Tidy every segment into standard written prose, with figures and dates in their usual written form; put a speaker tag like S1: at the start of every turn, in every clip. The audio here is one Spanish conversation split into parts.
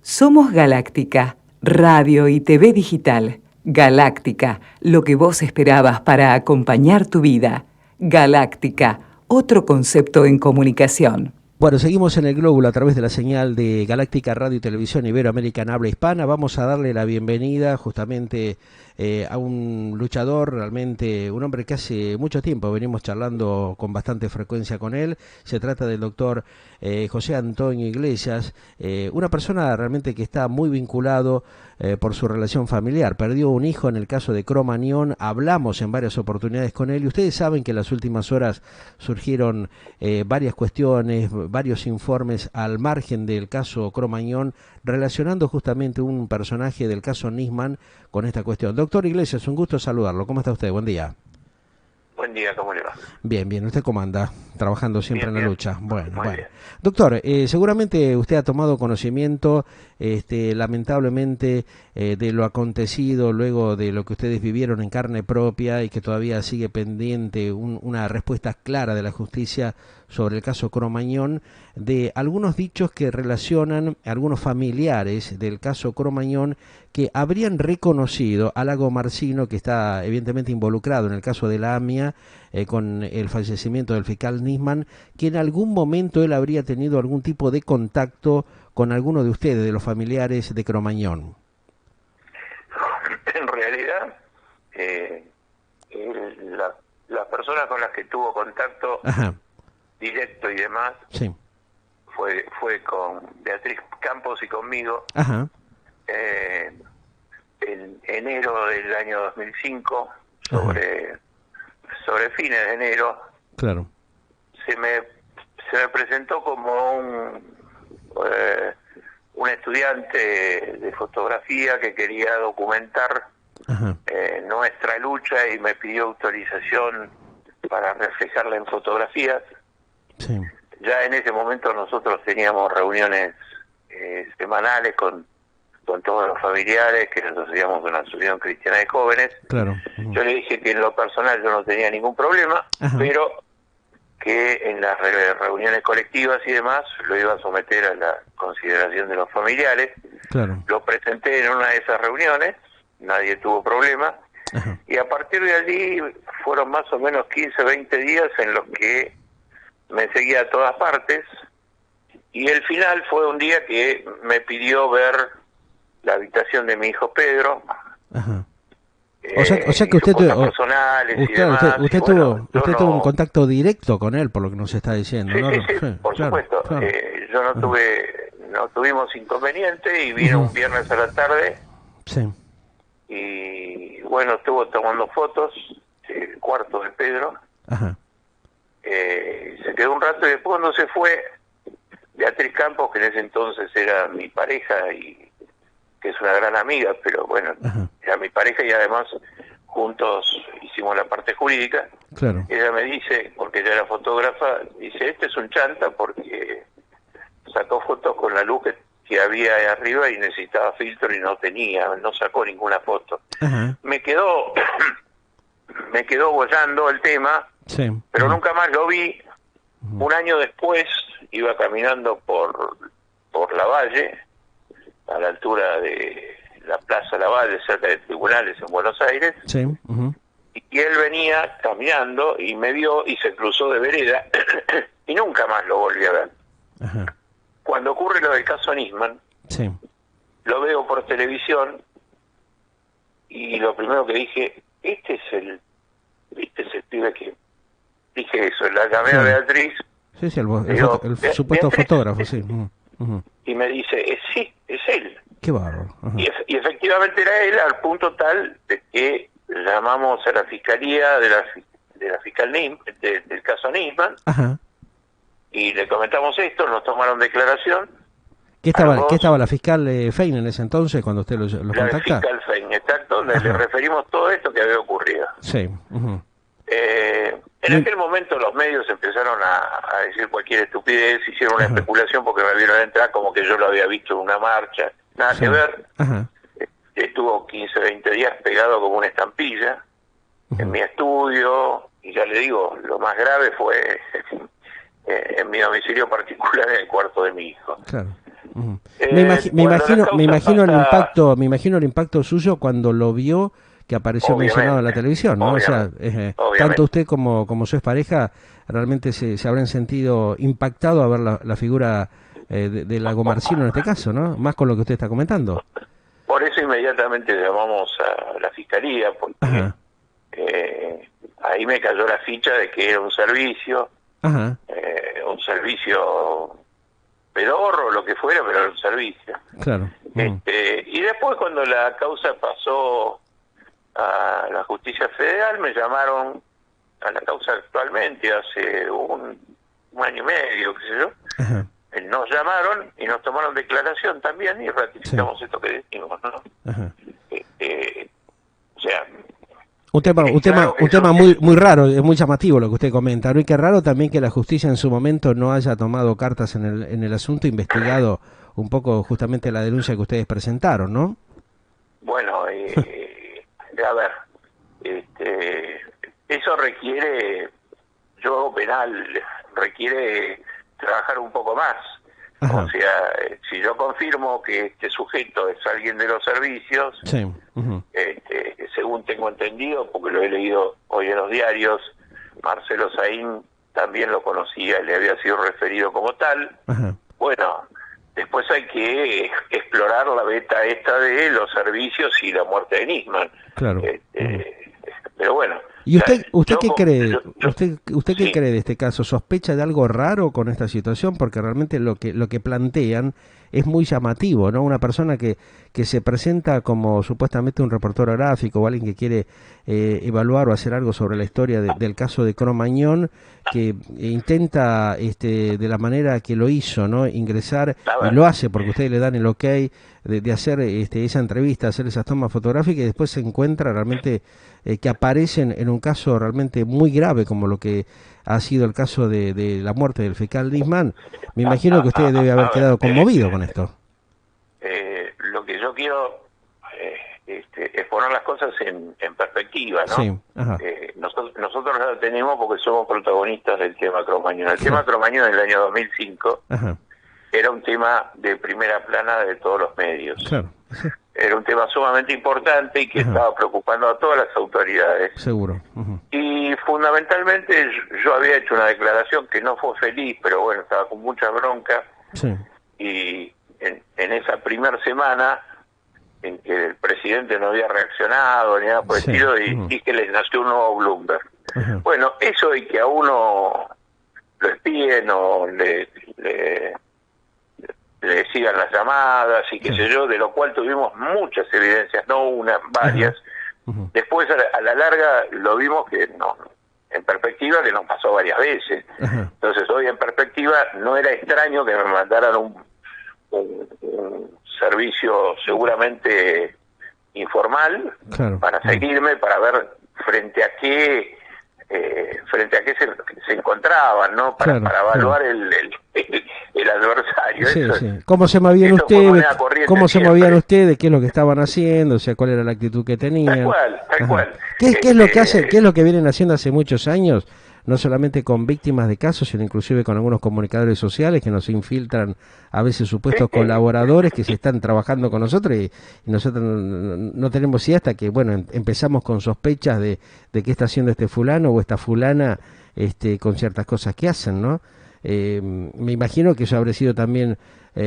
S1: Somos Galáctica, radio y TV digital. Galáctica, lo que vos esperabas para acompañar tu vida. Galáctica, otro concepto en comunicación.
S2: Bueno, seguimos en el Glóbulo a través de la señal de Galáctica Radio y Televisión Iberoamericana Habla Hispana. Vamos a darle la bienvenida justamente a un luchador, realmente un hombre que hace mucho tiempo venimos charlando con bastante frecuencia con él. Se trata del doctor José Antonio Iglesias, una persona realmente que está muy vinculado por su relación familiar. Perdió un hijo en el caso de Cromañón, hablamos en varias oportunidades con él y ustedes saben que en las últimas horas surgieron varias cuestiones, varios informes al margen del caso Cromañón, relacionando justamente un personaje del caso Nisman con esta cuestión. Doctor Iglesias, un gusto saludarlo. ¿Cómo está usted? Buen día.
S3: Buen día, ¿cómo le va?
S2: Bien, bien. ¿Usted cómo anda? Trabajando siempre en la lucha. Bueno,
S3: Muy bien.
S2: Doctor, seguramente usted ha tomado conocimiento, lamentablemente, de lo acontecido luego de lo que ustedes vivieron en carne propia y que todavía sigue pendiente una respuesta clara de la justicia sobre el caso Cromañón, de algunos dichos que relacionan algunos familiares del caso Cromañón que habrían reconocido a Lago Marcino, que está evidentemente involucrado en el caso de la AMIA, con el fallecimiento del fiscal Nisman, que en algún momento él habría tenido algún tipo de contacto con alguno de ustedes, de los familiares de Cromañón.
S3: En realidad, las personas con las que tuvo contacto directo y demás
S2: sí.
S3: fue con Beatriz Campos y conmigo.
S2: Ajá.
S3: En enero del año 2005, sobre fines de enero,
S2: claro,
S3: se me presentó como un estudiante de fotografía que quería documentar nuestra lucha y me pidió autorización para reflejarla en fotografías.
S2: Sí.
S3: Ya en ese momento nosotros teníamos reuniones semanales con todos los familiares, que nos hacíamos una asociación cristiana de jóvenes.
S2: Claro.
S3: Yo le dije que en lo personal yo no tenía ningún problema, pero que en las reuniones colectivas y demás lo iba a someter a la consideración de los familiares.
S2: Claro.
S3: Lo presenté en una de esas reuniones, nadie tuvo problema, y a partir de allí fueron más o menos 15, 20 días en los que me seguía a todas partes, y el final fue un día que me pidió ver la habitación de mi hijo Pedro.
S2: O sea que usted
S3: usted
S2: tuvo un contacto directo con él, por lo que nos está diciendo,
S3: sí,
S2: ¿no?
S3: Sí, por supuesto.
S2: Claro.
S3: Yo no tuvimos inconveniente y vino un viernes a la tarde.
S2: Sí.
S3: Y bueno, estuvo tomando fotos del cuarto de Pedro. Se quedó un rato y después cuando se fue, Beatriz Campos, que en ese entonces era mi pareja y que es una gran amiga, pero bueno, era mi pareja y además juntos hicimos la parte jurídica.
S2: Claro.
S3: Ella me dice, porque ella era fotógrafa, dice, este es un chanta porque sacó fotos con la luz que había ahí arriba y necesitaba filtro y no sacó ninguna foto. Me quedó bollando el tema,
S2: sí.
S3: Pero nunca más lo vi. Un año después iba caminando por Lavalle, a la altura de la Plaza Lavalle, cerca de tribunales en Buenos Aires,
S2: sí.
S3: Y él venía caminando y me vio y se cruzó de vereda y nunca más lo volví a ver. Cuando ocurre lo del caso Nisman,
S2: sí.
S3: Lo veo por televisión y lo primero que dije, este es el pibe que... Dije eso, la llamé a Beatriz.
S2: Sí, el supuesto
S3: Beatriz,
S2: fotógrafo, sí.
S3: Y me dice, sí, es él.
S2: Qué bárbaro.
S3: Y efectivamente era él, al punto tal de que llamamos a la fiscalía de la fiscal del caso Nisman. Y le comentamos esto, nos tomaron declaración.
S2: ¿Qué estaba la fiscal Fein en ese entonces cuando usted lo contacta?
S3: La fiscal Fein, exacto, donde le referimos todo esto que había ocurrido.
S2: Sí.
S3: En aquel momento los medios empezaron a decir cualquier estupidez, hicieron una especulación porque me vieron entrar como que yo lo había visto en una marcha, nada que ver. Estuvo 15, 20 días pegado como una estampilla en mi estudio, y ya le digo, lo más grave fue en mi domicilio particular, en el cuarto de mi hijo.
S2: Claro. Me imagino el impacto suyo cuando lo vio que apareció mencionado en la televisión, ¿no? O sea, tanto usted como su expareja realmente se habrán sentido impactado a ver la figura de Lagomarsino en este caso, ¿no? Más con lo que usted está comentando.
S3: Por eso inmediatamente llamamos a la fiscalía, porque ahí me cayó la ficha de que era un servicio, un servicio pedorro o lo que fuera, pero era un servicio.
S2: Claro.
S3: Y después cuando la causa pasó a la justicia federal, me llamaron a la causa actualmente, hace un año y medio, qué sé yo. Nos llamaron y nos tomaron declaración también y ratificamos esto que decimos, ¿no? O sea,
S2: un tema muy raro, es muy llamativo lo que usted comenta, ¿no? Y qué raro también que la justicia en su momento no haya tomado cartas en el asunto, investigado un poco justamente la denuncia que ustedes presentaron, ¿no?
S3: Bueno, a ver, eso requiere, penal, requiere trabajar un poco más. O sea, si yo confirmo que este sujeto es alguien de los servicios, según tengo entendido, porque lo he leído hoy en los diarios, Marcelo Saín también lo conocía, le había sido referido como tal. Bueno, después hay que explorar la beta esta de los servicios y la muerte de Nisman.
S2: Claro.
S3: Pero bueno.
S2: ¿Y usted qué cree? ¿Usted qué cree de este caso? ¿Sospecha de algo raro con esta situación? Porque realmente lo que plantean es muy llamativo, ¿no? Una persona que se presenta como supuestamente un reportero gráfico o alguien que quiere evaluar o hacer algo sobre la historia del caso de Cromañón, que intenta de la manera que lo hizo, ¿no? Ingresar, y lo hace porque ustedes le dan el ok de hacer esa entrevista, hacer esas tomas fotográficas, y después se encuentra realmente que aparecen en un caso realmente muy grave como lo que ha sido el caso de la muerte del fiscal Nisman. Me imagino que usted debe haber quedado conmovido con esto.
S3: Lo que yo quiero es poner las cosas en perspectiva, ¿no?
S2: Sí,
S3: nosotros la tenemos porque somos protagonistas del tema Cromañón. El tema Cromañón en el año 2005 era un tema de primera plana de todos los medios.
S2: Claro.
S3: Era un tema sumamente importante y que estaba preocupando a todas las autoridades.
S2: Seguro.
S3: Y fundamentalmente yo había hecho una declaración que no fue feliz, pero bueno, estaba con mucha bronca. Y en esa primera semana en que el presidente no había reaccionado ni nada por el estilo, y que les nació un nuevo Bloomberg. Bueno, eso y que a uno lo espíen o le sigan las llamadas y qué sé yo, de lo cual tuvimos muchas evidencias, no una, varias. Después a la larga lo vimos que no, en perspectiva, que nos pasó varias veces. Entonces hoy en perspectiva no era extraño que me mandaran un servicio seguramente informal para seguirme, para ver frente a qué se encontraban, ¿no? Para evaluar el adversario.
S2: ¿Cómo se movían ustedes? ¿Cómo se movían ustedes? ¿Qué es lo que estaban haciendo? O sea, ¿cuál era la actitud que tenían?
S3: Tal cual.
S2: ¿Qué es lo que hacen? ¿Qué es lo que vienen haciendo hace muchos años? No solamente con víctimas de casos, sino inclusive con algunos comunicadores sociales que nos infiltran, a veces supuestos colaboradores que se están trabajando con nosotros, y nosotros no tenemos idea hasta que, bueno, empezamos con sospechas de qué está haciendo este fulano o esta fulana con ciertas cosas que hacen, ¿no? Me imagino que eso habría sido también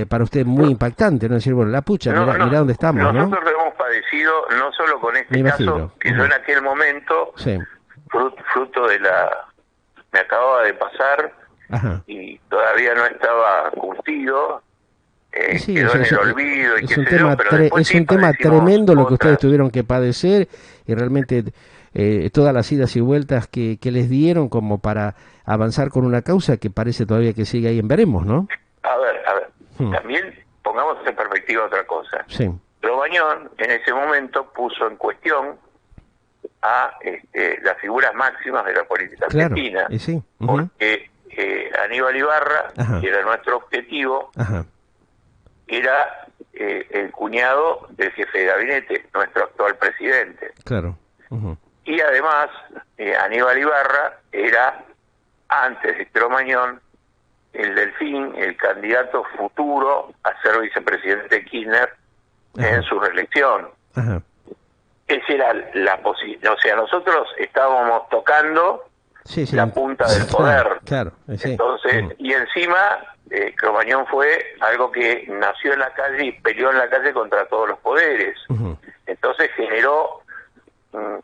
S2: para usted muy impactante, ¿no? Decir, bueno, la pucha, mirá dónde estamos, ¿no?
S3: Nosotros lo hemos padecido no solo con este caso, que yo en aquel momento, fruto de me acababa de pasar y todavía no estaba curtido, quedó en el olvido.
S2: Es un tema tremendo lo que ustedes tuvieron que padecer, y realmente todas las idas y vueltas que les dieron como para avanzar con una causa que parece todavía que sigue ahí en veremos, ¿no?
S3: A ver, también pongamos en perspectiva otra cosa. Cromañón en ese momento puso en cuestión a las figuras máximas de la política argentina, porque Aníbal Ibarra, que era nuestro objetivo, era el cuñado del jefe de gabinete, nuestro actual presidente. Y además, Aníbal Ibarra era, antes de Cromañón, el Delfín, el candidato futuro a ser vicepresidente de Kirchner en su reelección.
S2: Ajá.
S3: Esa era la posibilidad. O sea, nosotros estábamos tocando la punta del poder.
S2: Claro, sí.
S3: Entonces, y encima, Cromañón fue algo que nació en la calle y peleó en la calle contra todos los poderes. Entonces generó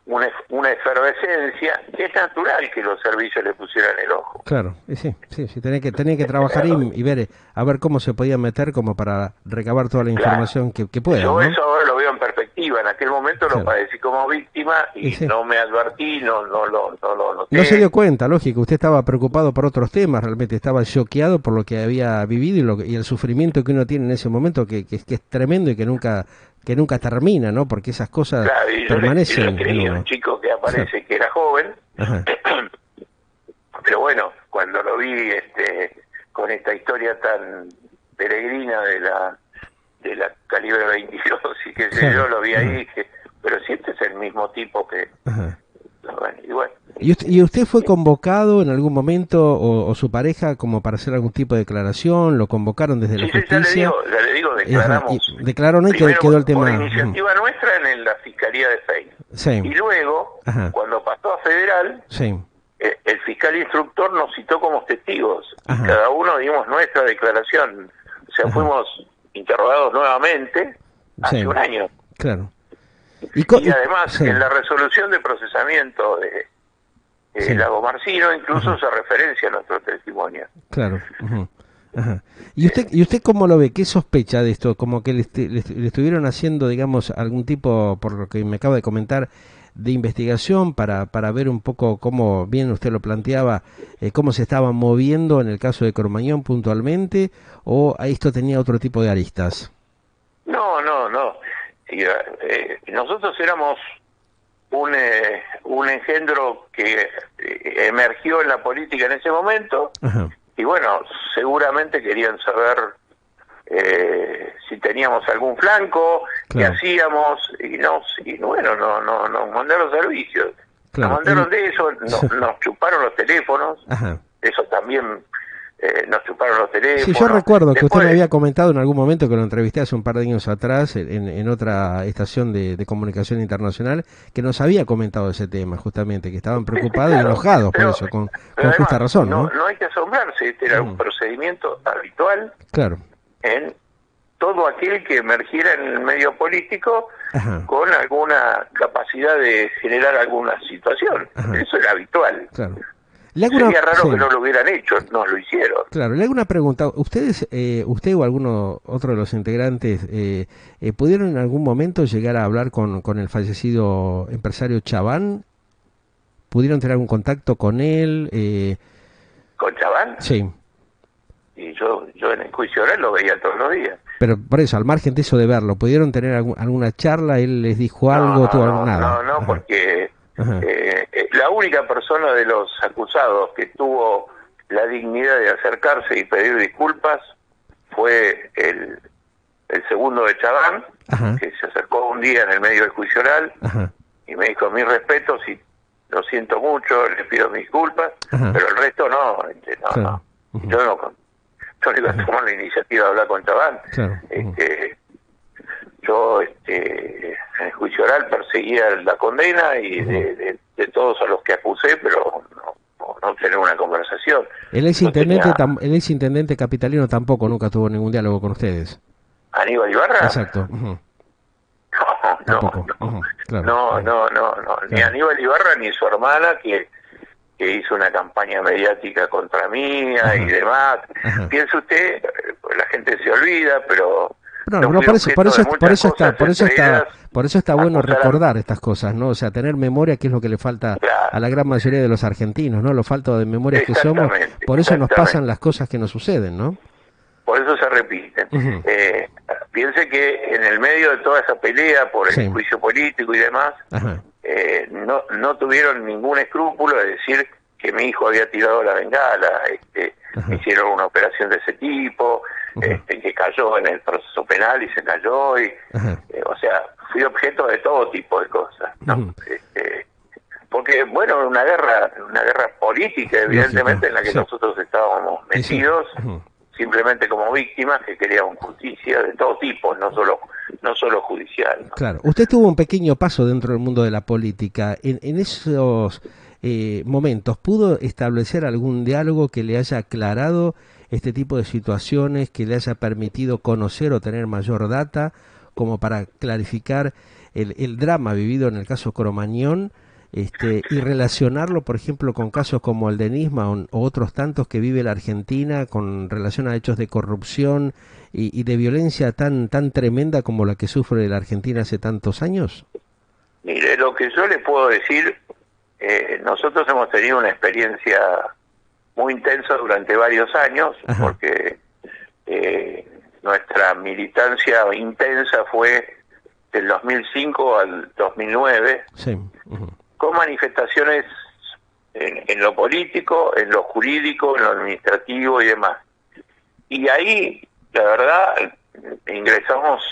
S3: una efervescencia que es natural que los servicios le pusieran el ojo.
S2: Claro, sí, tenía que trabajar y ver a ver cómo se podía meter como para recabar toda la información que pueda.
S3: Yo
S2: ¿no?
S3: eso ahora lo veo en perspectiva. En aquel momento lo padecí como víctima y no me advertí, no lo noté.
S2: No se dio cuenta, lógico, usted estaba preocupado por otros temas, realmente estaba choqueado por lo que había vivido y el sufrimiento que uno tiene en ese momento que es tremendo y que nunca termina, ¿no? Porque esas cosas permanecen.
S3: Yo creía un chico que aparece que era joven, pero bueno, cuando lo vi con esta historia tan peregrina de la calibre 22 y qué sé yo, lo vi ahí y dije, pero si este es el mismo tipo que... Y bueno.
S2: ¿Y usted fue convocado en algún momento o su pareja como para hacer algún tipo de declaración? ¿Lo convocaron desde la justicia?
S3: Ya le digo, declaramos.
S2: Declararon y quedó el tema.
S3: Por iniciativa nuestra en la Fiscalía de FEI.
S2: Sí.
S3: Y luego, cuando pasó a Federal, el fiscal instructor nos citó como testigos. Y cada uno dimos nuestra declaración. O sea, fuimos interrogados nuevamente hace un año.
S2: Claro.
S3: Y además, en la resolución de procesamiento de Lago Marcino, incluso se referencia a nuestro testimonio.
S2: Claro. ¿Y usted cómo lo ve? ¿Qué sospecha de esto? Como que le estuvieron haciendo, digamos, algún tipo, por lo que me acaba de comentar, de investigación para ver un poco cómo, bien usted lo planteaba, cómo se estaban moviendo en el caso de Cromañón puntualmente, o esto tenía otro tipo de aristas?
S3: No. Nosotros éramos un engendro que emergió en la política en ese momento. Y bueno, seguramente querían saber si teníamos algún flanco, qué hacíamos, y bueno, nos mandaron servicios. Nos mandaron de eso, nos chuparon los teléfonos, eso también, nos chuparon los teléfonos.
S2: Sí, yo recuerdo que usted me había comentado en algún momento que lo entrevisté hace un par de años atrás en otra estación de comunicación internacional, que nos había comentado ese tema, justamente, que estaban preocupados y enojados por eso, con justa razón. ¿no?
S3: No hay que asombrarse, este era un procedimiento habitual en todo aquel que emergiera en el medio político con alguna capacidad de generar alguna situación. Eso era habitual.
S2: Claro.
S3: Sería raro que no lo hubieran hecho, no lo hicieron.
S2: Claro, le hago una pregunta. ¿Ustedes, usted o alguno otro de los integrantes, pudieron en algún momento llegar a hablar con el fallecido empresario Chaván? ¿Pudieron tener algún contacto con él?
S3: ¿Con Chaván?
S2: Sí.
S3: Y yo en el juicio oral lo veía todos los días.
S2: Pero por eso, al margen de eso de verlo, ¿pudieron tener alguna charla? ¿Él les dijo algo? Nada.
S3: No, porque... la única persona de los acusados que tuvo la dignidad de acercarse y pedir disculpas fue el segundo de Chaván, que se acercó un día en el medio del juicio oral y me dijo: mis respetos y lo siento mucho, les pido mis disculpas, pero el resto no. Yo no iba a tomar la iniciativa de hablar con Chaván. Yo en el juicio oral perseguía la condena y de todos a los que acusé, pero no tener una conversación.
S2: El exintendente capitalino tampoco nunca tuvo ningún diálogo con ustedes.
S3: ¿Aníbal Ibarra?
S2: Exacto.
S3: No. Ni Aníbal Ibarra ni su hermana, que hizo una campaña mediática contra mía y demás. Piense usted, la gente se olvida, pero... Por eso está bueno recordar estas cosas, ¿no? O sea, tener memoria, que es lo que le falta a la gran mayoría de los argentinos, ¿no? Lo falta de memoria que somos, por eso nos pasan las cosas que nos suceden, ¿no? Por eso se repiten. Piense que en el medio de toda esa pelea por el juicio político y demás, no tuvieron ningún escrúpulo de decir que mi hijo había tirado la bengala, hicieron una operación de ese tipo, que cayó en el proceso penal y se cayó, o sea, fui objeto de todo tipo de cosas, ¿no? porque bueno, una guerra política, evidentemente, en la que nosotros estábamos metidos, simplemente como víctimas que queríamos justicia de todo tipo, no solo judicial, ¿no?
S2: Claro. Usted tuvo un pequeño paso dentro del mundo de la política. En esos momentos, ¿pudo establecer algún diálogo que le haya aclarado este tipo de situaciones, que le haya permitido conocer o tener mayor data, como para clarificar el drama vivido en el caso Cromañón, y relacionarlo, por ejemplo, con casos como el de Nisman o otros tantos que vive la Argentina con relación a hechos de corrupción y de violencia tan tremenda como la que sufre la Argentina hace tantos años?
S3: Mire, lo que yo le puedo decir, nosotros hemos tenido una experiencia muy intensa durante varios años, porque nuestra militancia intensa fue del 2005 al 2009,
S2: sí.
S3: Con manifestaciones en lo político, en lo jurídico, en lo administrativo y demás. Y ahí, la verdad, ingresamos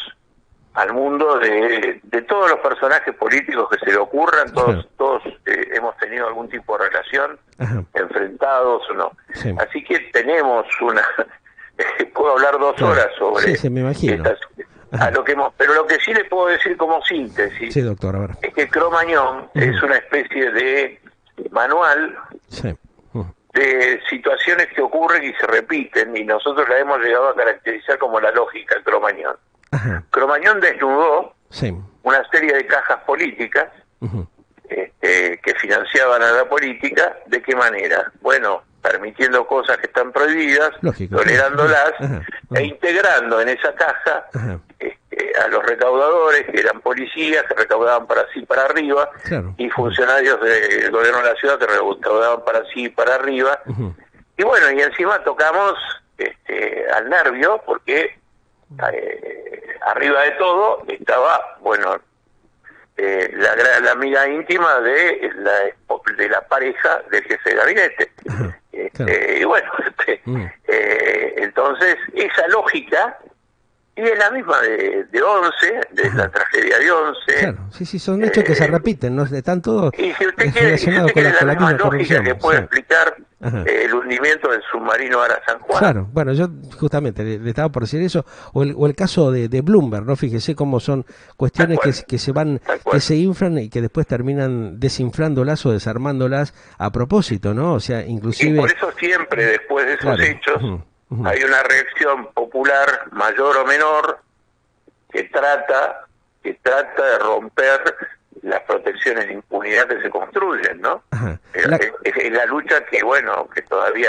S3: al mundo de todos los personajes políticos que se le ocurran, todos hemos tenido algún tipo de relación, enfrentados o no. Sí. Así que tenemos puedo hablar 2 horas sobre
S2: me imagino.
S3: Pero lo que sí le puedo decir como síntesis,
S2: sí, doctor, a ver,
S3: es que Cromañón es una especie de manual de situaciones que ocurren y se repiten, y nosotros la hemos llegado a caracterizar como la lógica de Cromañón. Cromañón desnudó una serie de cajas políticas que financiaban a la política. ¿De qué manera? Bueno, permitiendo cosas que están prohibidas, tolerándolas, e integrando en esa caja a los recaudadores, que eran policías, que recaudaban para sí y para arriba, y funcionarios del gobierno de la ciudad que recaudaban para sí y para arriba. Y bueno, y encima tocamos al nervio, porque arriba de todo estaba, bueno, la amiga íntima de la pareja del jefe de gabinete. Y bueno, entonces esa lógica, y es la misma de 11, de la tragedia de 11.
S2: Claro, sí, son hechos que se repiten, ¿no? Están todos
S3: y si usted quiere
S2: con
S3: la misma lógica
S2: corrupción,
S3: que puede explicar el hundimiento del submarino Ara San Juan.
S2: Claro, bueno, yo justamente le estaba por decir eso, o el caso de Bloomberg, ¿no? Fíjese cómo son cuestiones que se inflan y que después terminan desinflándolas o desarmándolas a propósito, ¿no? O sea, inclusive...
S3: Y por eso siempre, después de esos hechos, hay una reacción popular, mayor o menor, que trata de romper las protecciones de impunidad que se construyen, ¿no? Es la lucha que, bueno, que todavía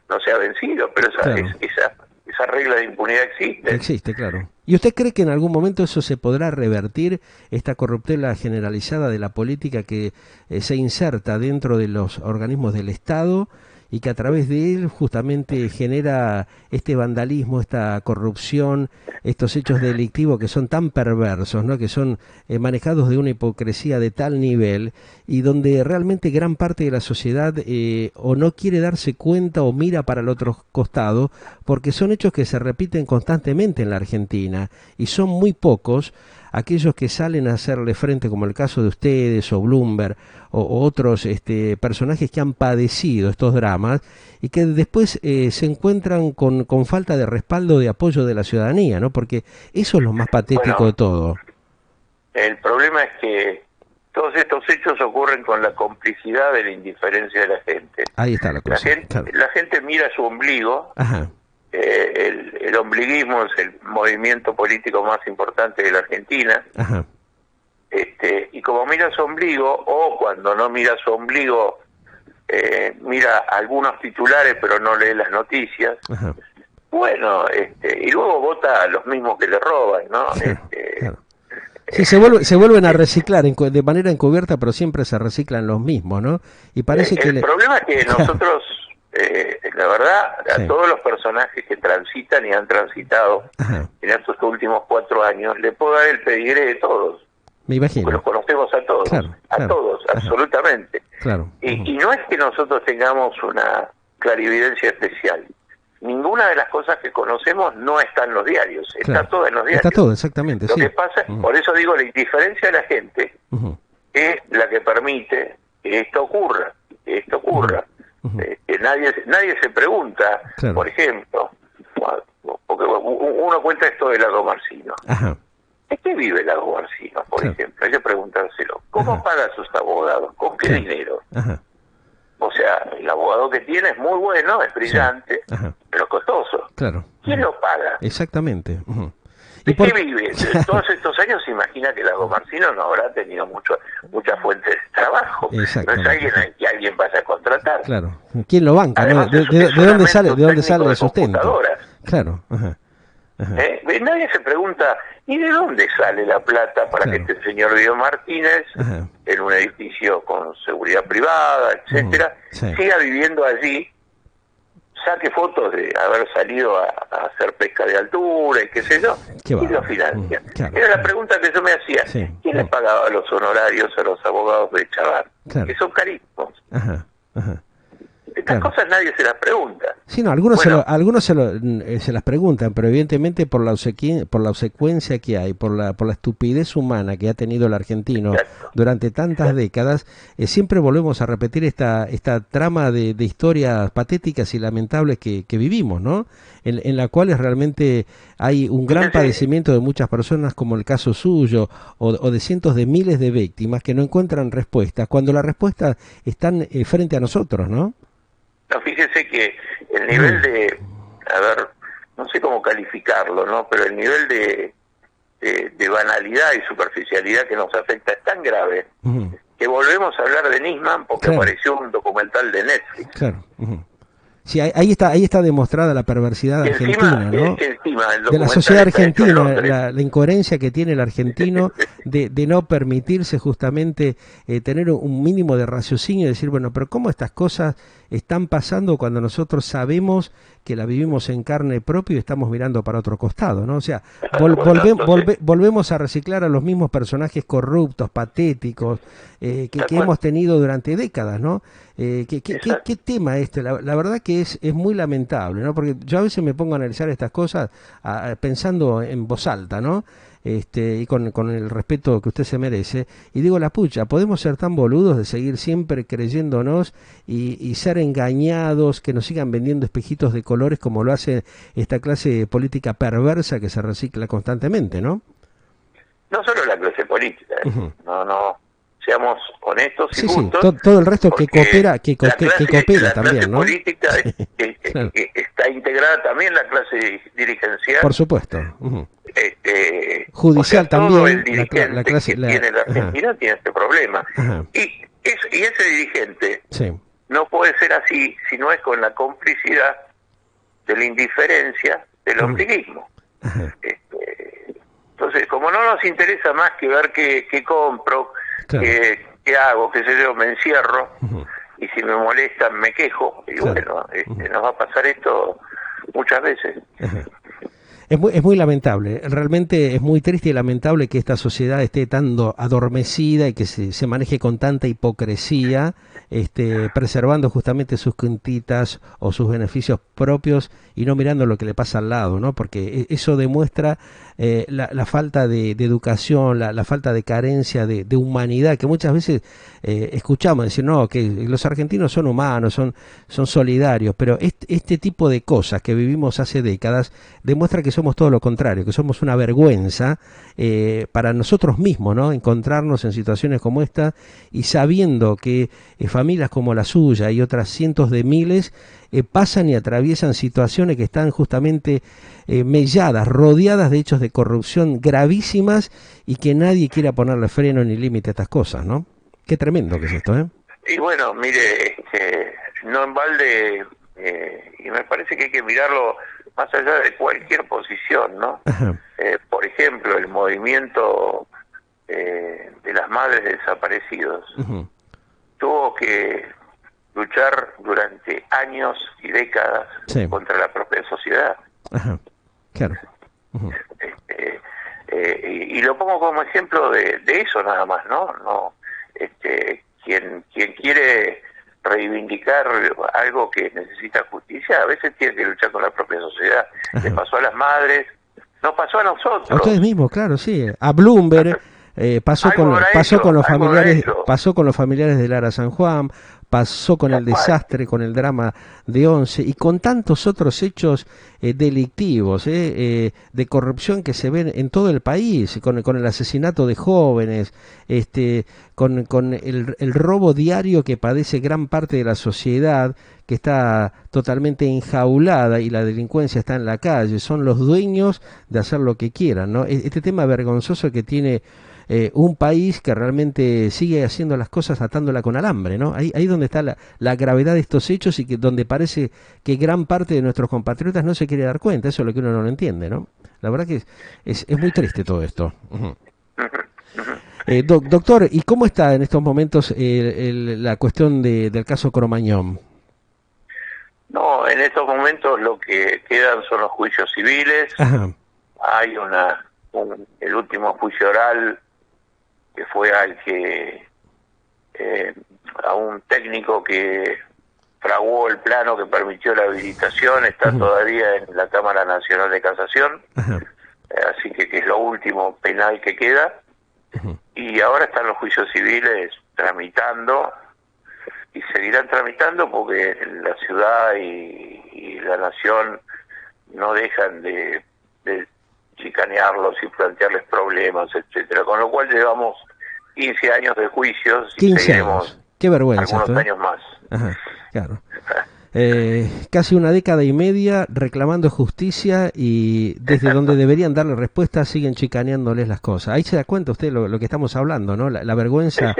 S3: no se ha vencido, pero esa regla de impunidad existe.
S2: Existe, claro. ¿Y usted cree que en algún momento eso se podrá revertir, esta corruptela generalizada de la política que se inserta dentro de los organismos del Estado y que a través de él justamente genera este vandalismo, esta corrupción, estos hechos delictivos que son tan perversos, ¿no? Que son manejados de una hipocresía de tal nivel y donde realmente gran parte de la sociedad o no quiere darse cuenta o mira para el otro costado, porque son hechos que se repiten constantemente en la Argentina y son muy pocos aquellos que salen a hacerle frente, como el caso de ustedes o Bloomberg o otros personajes que han padecido estos dramas y que después se encuentran con falta de respaldo, de apoyo de la ciudadanía, ¿no? Porque eso es lo más patético de todo.
S3: El problema es que todos estos hechos ocurren con la complicidad de la indiferencia de la gente.
S2: Ahí está la cosa.
S3: La gente mira su ombligo. El ombliguismo es el movimiento político más importante de la Argentina. Y como mira su ombligo, o cuando no mira su ombligo, mira algunos titulares pero no lee las noticias. Bueno, y luego vota a los mismos que le roban, ¿no?
S2: Claro. Sí, se vuelven a reciclar de manera encubierta, pero siempre se reciclan los mismos, ¿no? Y parece que
S3: el problema es que nosotros, la verdad, a todos los personajes que transitan y han transitado en estos últimos 4 años, le puedo dar el pedigrí de todos.
S2: Me imagino.
S3: Los conocemos a todos, todos, absolutamente.
S2: Claro.
S3: Y no es que nosotros tengamos una clarividencia especial. Ninguna de las cosas que conocemos no está en los diarios, está todo en los diarios.
S2: Está todo, exactamente.
S3: Lo que pasa, por eso digo, la indiferencia de la gente es la que permite que esto ocurra. Que nadie se pregunta, claro. Por ejemplo, porque uno cuenta esto del Lago Marcino.
S2: Ajá.
S3: ¿De qué vive el Lago Marcino, por ejemplo? Hay que preguntárselo. ¿Cómo paga a sus abogados? ¿Con qué dinero?
S2: Ajá.
S3: O sea, el abogado que tiene es muy bueno, es brillante, pero costoso.
S2: Claro.
S3: ¿Quién lo paga?
S2: Exactamente.
S3: ¿De qué vive? Todos estos años se imagina que el Lago Marcino no habrá tenido muchas fuentes de trabajo. No es alguien que alguien vaya a contratar.
S2: Claro. ¿Quién lo banca?
S3: Además,
S2: ¿no? ¿De dónde sale el sustento? Claro.
S3: Nadie se pregunta, ¿y de dónde sale la plata para que este señor Guido Martínez, en un edificio con seguridad privada, etcétera, siga viviendo allí, saque fotos de haber salido a hacer pesca de altura y qué sé yo, y lo financia? Era la pregunta que yo me hacía. ¿Quién le pagaba los honorarios a los abogados de Chavar? Que son carísimos. Estas cosas nadie se las pregunta.
S2: Sí, no, algunos se las preguntan, pero evidentemente por la obsecuencia que hay, por la estupidez humana que ha tenido el argentino durante tantas décadas, siempre volvemos a repetir esta trama de historias patéticas y lamentables que vivimos, ¿no? En la cual realmente hay un gran padecimiento de muchas personas, como el caso suyo, o de cientos de miles de víctimas que no encuentran respuestas, cuando las respuestas están frente a nosotros, ¿no?
S3: No, fíjese que el nivel de, no sé cómo calificarlo, ¿no? Pero el nivel de banalidad y superficialidad que nos afecta es tan grave que volvemos a hablar de Nisman porque apareció un documental de Netflix.
S2: Claro. Sí, ahí está demostrada la perversidad argentina, ¿no? De la sociedad argentina, la incoherencia que tiene el argentino de no permitirse justamente tener un mínimo de raciocinio y decir, bueno, pero ¿cómo estas cosas están pasando cuando nosotros sabemos que la vivimos en carne propia y estamos mirando para otro costado, ¿no? O sea, volvemos a reciclar a los mismos personajes corruptos, patéticos, que hemos tenido durante décadas, ¿no? ¿Qué tema este? La verdad que es muy lamentable, ¿no? Porque yo a veces me pongo a analizar estas cosas pensando en voz alta, ¿no? Y con el respeto que usted se merece, y digo, la pucha, podemos ser tan boludos de seguir siempre creyéndonos y ser engañados, que nos sigan vendiendo espejitos de colores como lo hace esta clase política perversa que se recicla constantemente, ¿no?
S3: No solo la clase política, no, seamos honestos y justos.
S2: Sí, todo el resto que coopera también, ¿no?
S3: La clase política está integrada también la clase dirigencial.
S2: Por supuesto. Judicial también.
S3: Todo el dirigente la clase, que tiene la Argentina tiene este problema. Y ese dirigente no puede ser así si no es con la complicidad de la indiferencia del ombliguismo. Entonces, como no nos interesa más que ver qué compro, qué hago, qué sé yo, me encierro, y si me molestan me quejo, y bueno, nos va a pasar esto muchas veces.
S2: Es muy lamentable, realmente es muy triste y lamentable que esta sociedad esté tan adormecida y que se maneje con tanta hipocresía, preservando justamente sus quintitas o sus beneficios propios y no mirando lo que le pasa al lado, ¿no? Porque eso demuestra la falta de educación, la falta de carencia de humanidad, que muchas veces escuchamos decir, no, que los argentinos son humanos, son solidarios, pero este tipo de cosas que vivimos hace décadas demuestra que somos todo lo contrario, que somos una vergüenza para nosotros mismos, ¿no? Encontrarnos en situaciones como esta y sabiendo que familias como la suya y otras cientos de miles pasan y atraviesan situaciones que están justamente melladas, rodeadas de hechos de corrupción gravísimas y que nadie quiera ponerle freno ni límite a estas cosas, ¿no? Qué tremendo que es esto, ¿eh?
S3: Y bueno, mire, no en balde, y me parece que hay que mirarlo más allá de cualquier posición, ¿no? Por ejemplo, el movimiento de las madres de desaparecidos tuvo que luchar durante años y décadas contra la propia sociedad.
S2: Claro.
S3: Y lo pongo como ejemplo de eso nada más, ¿no? Quien quiere reivindicar algo que necesita justicia, a veces tiene que luchar con la propia sociedad. Le pasó a las madres, nos pasó a nosotros.
S2: A ustedes mismos, claro, sí. A Bloomberg, pasó con los familiares de Lara San Juan, pasó con el desastre, con el drama de Once y con tantos otros hechos delictivos, de corrupción que se ven en todo el país, con el asesinato de jóvenes, con el robo diario que padece gran parte de la sociedad, que está totalmente enjaulada y la delincuencia está en la calle, son los dueños de hacer lo que quieran, ¿no? Este tema vergonzoso que tiene un país que realmente sigue haciendo las cosas atándola con alambre, ¿no? Ahí donde está la gravedad de estos hechos y que donde parece que gran parte de nuestros compatriotas no se quiere dar cuenta. Eso es lo que uno no lo entiende, ¿no? La verdad que es muy triste todo esto. Doctor, ¿y cómo está en estos momentos la cuestión del caso Cromañón?
S3: No, en estos momentos lo que quedan son los juicios civiles. Ajá. Hay el último juicio oral que fue a un técnico que fraguó el plano que permitió la habilitación, está todavía en la Cámara Nacional de Casación, así que es lo último penal que queda, y ahora están los juicios civiles tramitando, y seguirán tramitando porque la ciudad y la nación no dejan de chicanearlos y plantearles problemas, etcétera, con lo cual llevamos 15 años de juicios y
S2: 15 años. Qué vergüenza.
S3: Algunos años más.
S2: Ajá, claro. Casi una década y media reclamando justicia y desde donde deberían darle respuesta siguen chicaneándoles las cosas. Ahí se da cuenta usted lo que estamos hablando, ¿no? La vergüenza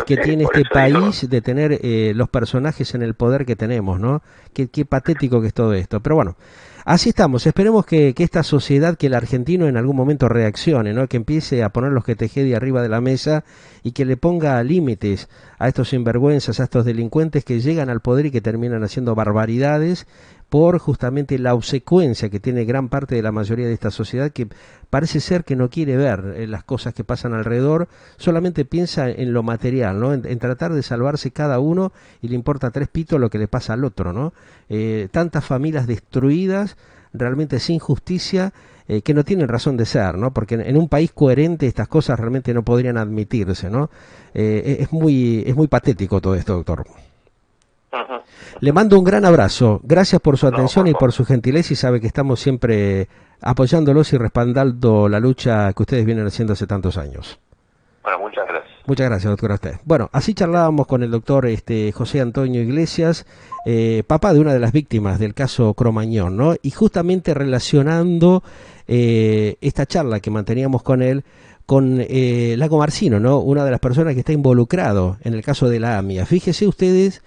S2: que tiene este país de tener los personajes en el poder que tenemos, ¿no? Qué patético que es todo esto. Pero bueno, así estamos. Esperemos que esta sociedad, que el argentino en algún momento reaccione, ¿no? Que empiece a poner los que tejedi arriba de la mesa y que le ponga límites a estos sinvergüenzas, a estos delincuentes que llegan al poder y que terminan haciendo barbaridades por justamente la obsecuencia que tiene gran parte de la mayoría de esta sociedad, que parece ser que no quiere ver las cosas que pasan alrededor, solamente piensa en lo material, ¿no? En tratar de salvarse cada uno y le importa tres pitos lo que le pasa al otro, ¿no? Tantas familias destruidas, realmente sin justicia, que no tienen razón de ser, ¿no? Porque en un país coherente estas cosas realmente no podrían admitirse, ¿no? Es muy patético todo esto, doctor. Le mando un gran abrazo, gracias por su atención y por su gentileza, y sabe que estamos siempre apoyándolos y respaldando la lucha que ustedes vienen haciendo hace tantos años.
S3: Bueno, muchas gracias.
S2: Muchas gracias, doctor, a usted. Bueno, así charlábamos con el doctor José Antonio Iglesias, papá de una de las víctimas del caso Cromañón, ¿no? Y justamente relacionando esta charla que manteníamos con él con Lago Marcino, ¿no? Una de las personas que está involucrado en el caso de la AMIA. Fíjese ustedes,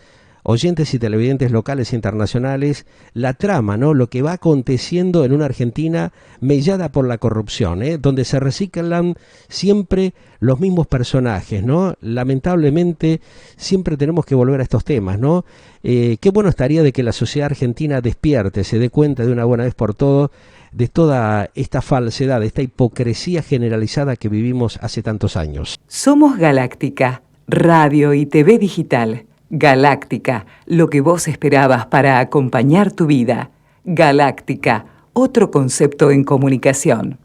S2: oyentes y televidentes locales e internacionales, la trama, ¿no? Lo que va aconteciendo en una Argentina mellada por la corrupción, donde se reciclan siempre los mismos personajes, ¿no? Lamentablemente siempre tenemos que volver a estos temas, ¿no? Qué bueno estaría de que la sociedad argentina despierte, se dé cuenta de una buena vez por todas de toda esta falsedad, esta hipocresía generalizada que vivimos hace tantos años.
S1: Somos Galáctica, radio y TV digital. Galáctica, lo que vos esperabas para acompañar tu vida. Galáctica, otro concepto en comunicación.